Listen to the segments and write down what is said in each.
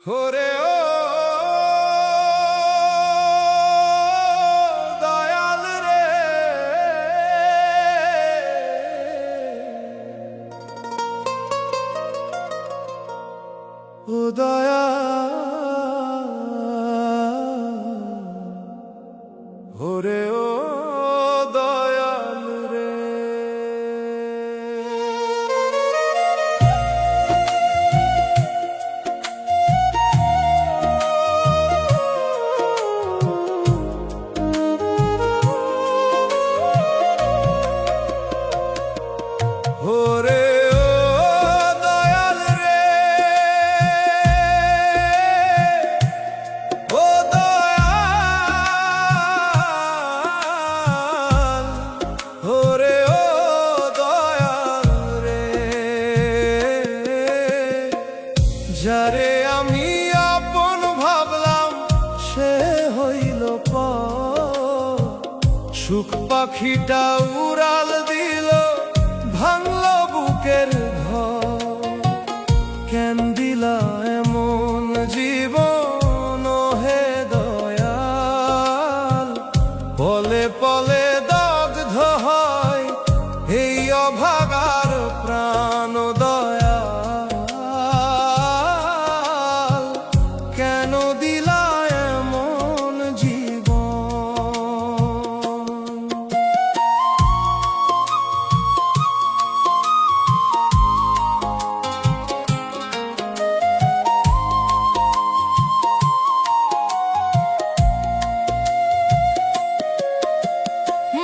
ওরে ও দয়াল রে, ও দয়াল, ওরে ও দয়াল রে। ওরে ও দয়াল রে, ও দয়াল, ওরে ও দয়াল রে, যারে আমি আপন ভাবলাম সে হইল পর। সুখ পাখিটা উড়াল দিল, ভাঙল বুকের ঘর। কেন দিলা এমন জীবন হে দয়াল, পলে পলে দগ্ধ হয় এই অভাগার প্রাণ। দয়াল, কেন দিলা এমন জীবন।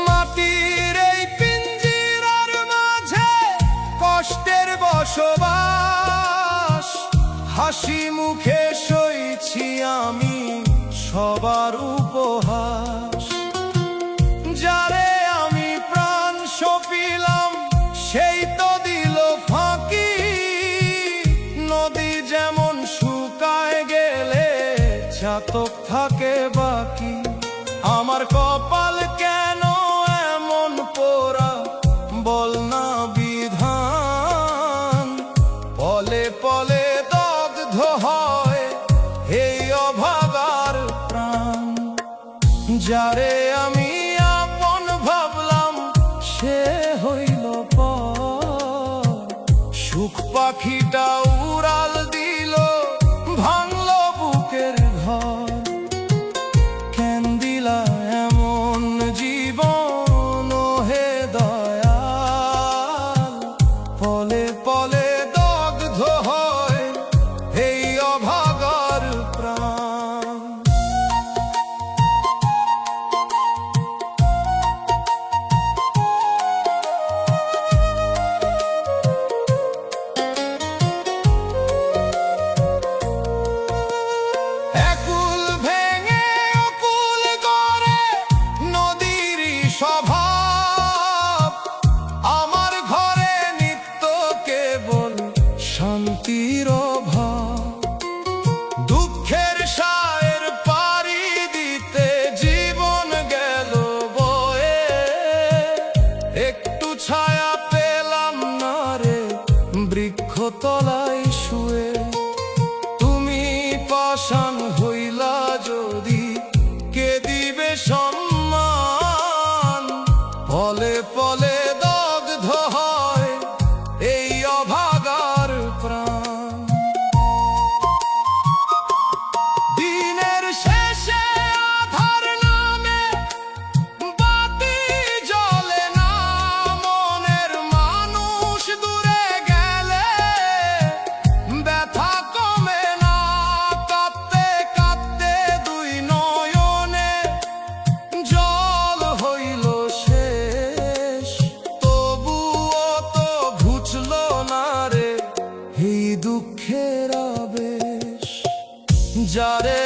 মাটির এই পিঞ্জিরার মাঝে কষ্টের বসবাস, হাসি মুখে সইছি আমি সবার উপহাস। যারে আমি প্রাণ সঁপিলাম সেই তো দিল ফাঁকি। নদী যেমন শুকায় গেলে চাতক থাকে বাকি, আমার কপাল কেন এমন পোড়া বল না বিধান। পলে পলে দগ্ধ হয় এই অভাগার প্রাণ। যারে আমি আপন ভাবলাম সে হইল পর। সুখ পাখিটা উড়াল দিল, ভাঙল বুকের ঘর। কেন দিলা এমন জীবন হে দয়াল, পলে পলে দগ্ধ হয় এই অভাগার প্রাণ। একুল ভেঙে অকুল গড়ে নদীরই স্বভাব। আমার ঘরে নিত্য কেবল শান্তির অভাব। দুঃখের সায়ের পাড়ি দিতে জীবন গেল বয়ে। একটু ছায়া পেলাম না রে বৃক্ষতলায় শুয়ে। তুমি পাষাণ হইলা যদি কে দিবে সম্মান। পলে পলে দগ্ধ হয় এই অভাগার প্রাণ। দিনের শেষে আধার নামে বাতি জ্বলে না। মনের মানুষ দূরে গেলে ব্যথা কমে না। কাঁদতে কাঁদতে দুই নয়নে জল হইল শেষ। তবুও তো ঘুচল না রে এই দুঃখের আবেশ। যারে